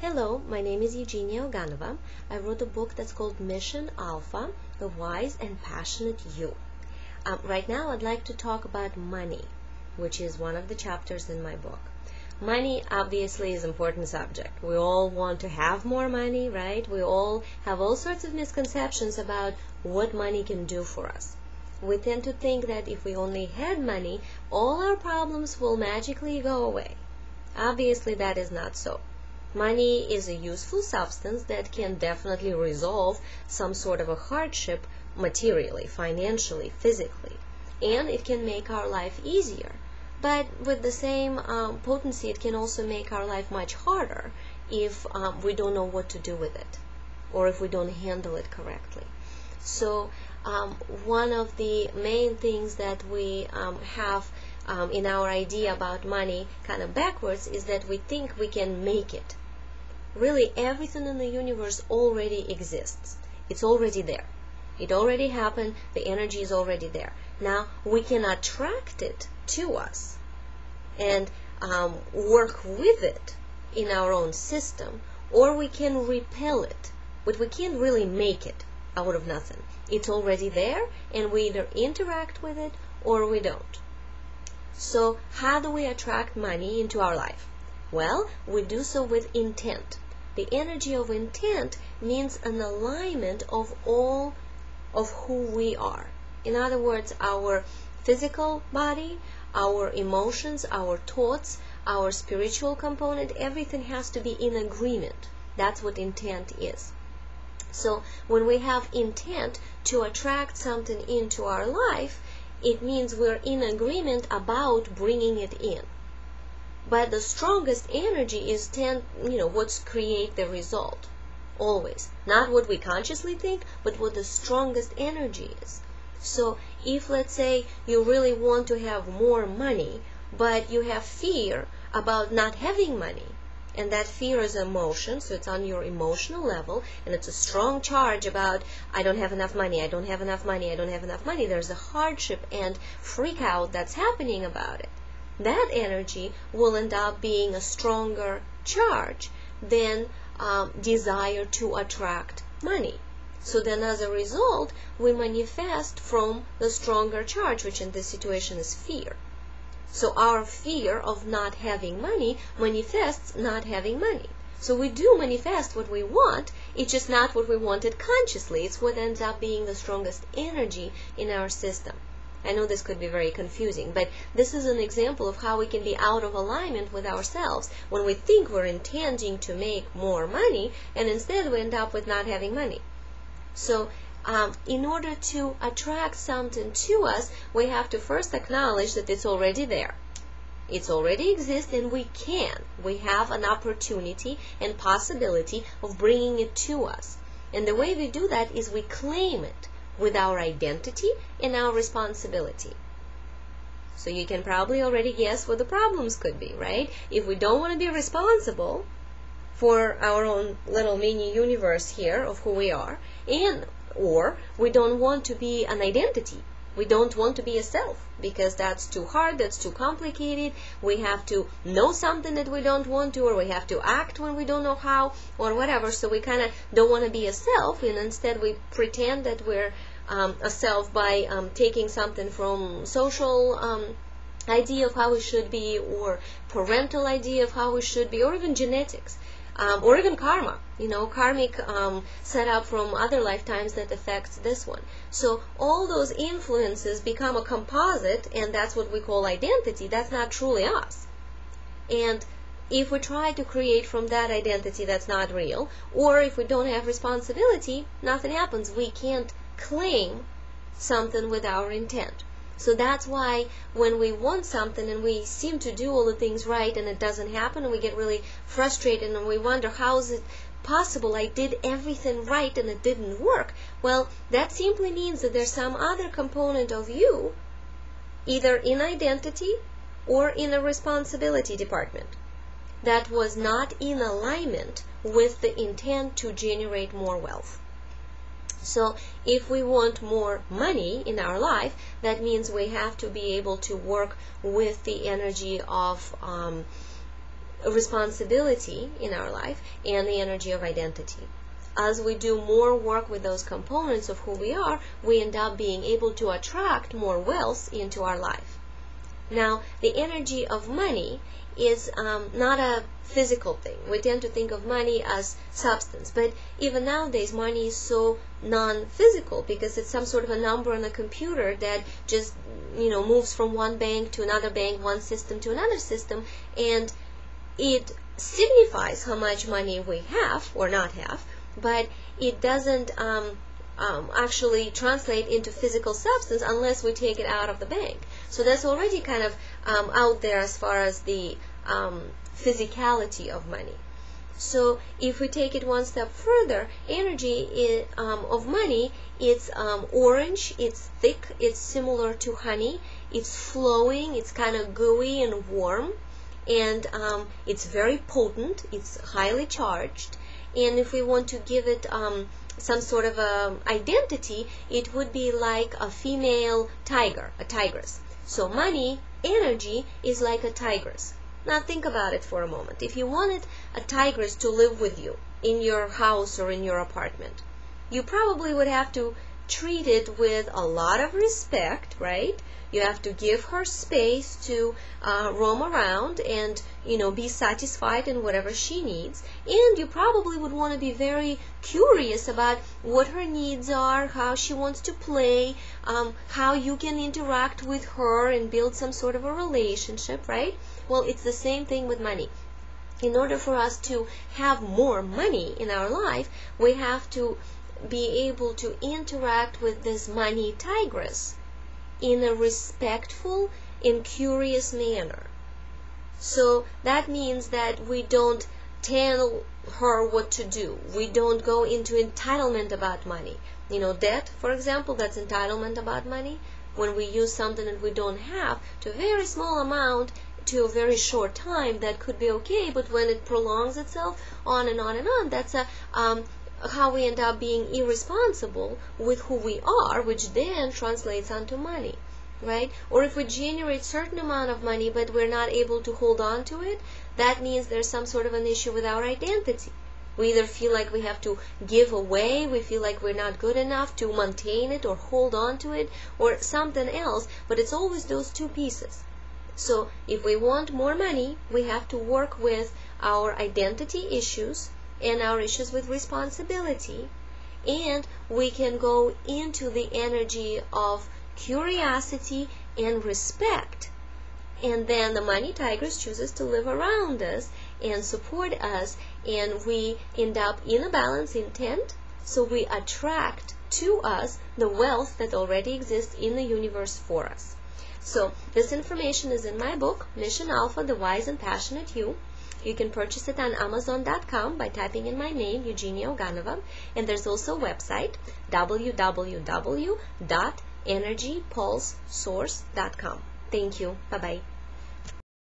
Hello, my name is Eugenia Oganova. I wrote a book that's called Mission Alpha, The Wise and Passionate You. Right now I'd like to talk about money, which is one of the chapters in my book. Money obviously is an important subject. We all want to have more money, right? We all have all sorts of misconceptions about what money can do for us. We tend to think that if we only had money, all our problems will magically go away. Obviously that is not so. Money is a useful substance that can definitely resolve some sort of a hardship materially, financially, physically, and it can make our life easier. But with the same potency, it can also make our life much harder if we don't know what to do with it, or if we don't handle it correctly. So one of the main things that we have in our idea about money kind of backwards is that we think we can make it. Really, everything in the universe already exists. It's already there. It already happened. The energy is already there. Now, we can attract it to us and work with it in our own system, or we can repel it, but we can't really make it out of nothing. It's already there, and we either interact with it or we don't. So, how do we attract money into our life? Well, we do so with intent. The energy of intent means an alignment of all of who we are. In other words, our physical body, our emotions, our thoughts, our spiritual component, everything has to be in agreement. That's what intent is. So when we have intent to attract something into our life, it means we're in agreement about bringing it in. But the strongest energy is what's create the result, always. Not what we consciously think, but what the strongest energy is. So if, let's say, you really want to have more money, but you have fear about not having money, and that fear is emotion, so it's on your emotional level, and it's a strong charge about, I don't have enough money, I don't have enough money, I don't have enough money. There's a hardship and freak out that's happening about it. That energy will end up being a stronger charge than desire to attract money. So then as a result, we manifest from the stronger charge, which in this situation is fear. So our fear of not having money manifests not having money. So we do manifest what we want, it's just not what we wanted consciously. It's what ends up being the strongest energy in our system. I know this could be very confusing, but this is an example of how we can be out of alignment with ourselves when we think we're intending to make more money, and instead we end up with not having money. So in order to attract something to us, we have to first acknowledge that it's already there. It already exists, and we have an opportunity and possibility of bringing it to us. And the way we do that is we claim it with our identity and our responsibility. So you can probably already guess what the problems could be, right? If we don't want to be responsible for our own little mini universe here of who we are, or we don't want to be an identity. We don't want to be a self, because that's too hard, that's too complicated. We have to know something that we don't want to, or we have to act when we don't know how, or whatever. So we kind of don't want to be a self, and instead we pretend that we're a self by taking something from social idea of how we should be, or parental idea of how we should be, or even genetics. Or even karma, karmic setup from other lifetimes that affects this one. So all those influences become a composite, and that's what we call identity. That's not truly us. And if we try to create from that identity that's not real, or if we don't have responsibility, nothing happens. We can't claim something with our intent. So that's why when we want something and we seem to do all the things right and it doesn't happen, and we get really frustrated and we wonder, how is it possible? I did everything right and it didn't work. Well, that simply means that there's some other component of you, either in identity or in a responsibility department, that was not in alignment with the intent to generate more wealth. So if we want more money in our life, that means we have to be able to work with the energy of responsibility in our life and the energy of identity. As we do more work with those components of who we are, we end up being able to attract more wealth into our life. Now, the energy of money is not a physical thing. We tend to think of money as substance, but even nowadays money is so non-physical because it's some sort of a number on a computer that just moves from one bank to another bank, one system to another system, and it signifies how much money we have or not have, but it doesn't actually translate into physical substance unless we take it out of the bank. So that's already kind of out there as far as the physicality of money. So if we take it one step further, energy of money, it's orange, it's thick, it's similar to honey, it's flowing, it's kind of gooey and warm, and it's very potent, it's highly charged. And if we want to give it some sort of identity, it would be like a female tiger, a tigress. So money, energy, is like a tigress. Now think about it for a moment. If you wanted a tigress to live with you in your house or in your apartment, you probably would have to treat it with a lot of respect, right? You have to give her space to roam around and be satisfied in whatever she needs, and you probably would want to be very curious about what her needs are, how she wants to play, how you can interact with her and build some sort of a relationship, right? Well, it's the same thing with money. In order for us to have more money in our life, we have to be able to interact with this money tigress in a respectful and curious manner. So that means that we don't tell her what to do. We don't go into entitlement about money. Debt, for example, that's entitlement about money. When we use something that we don't have to a very small amount to a very short time, that could be okay, but when it prolongs itself on and on and on, that's how we end up being irresponsible with who we are, which then translates onto money, right? Or if we generate certain amount of money but we're not able to hold on to it, that means there's some sort of an issue with our identity. We either feel like we have to give away, we feel like we're not good enough to maintain it or hold on to it, or something else, but it's always those two pieces. So if we want more money, we have to work with our identity issues and our issues with responsibility, and we can go into the energy of curiosity and respect, and then the money tigress chooses to live around us and support us, and we end up in a balanced intent, so we attract to us the wealth that already exists in the universe for us. So this information is in my book, Mission Alpha, The Wise and Passionate You. You can purchase it on Amazon.com by typing in my name, Eugenia Oganova, and there's also a website, www.energypulsesource.com. Thank you. Bye-bye.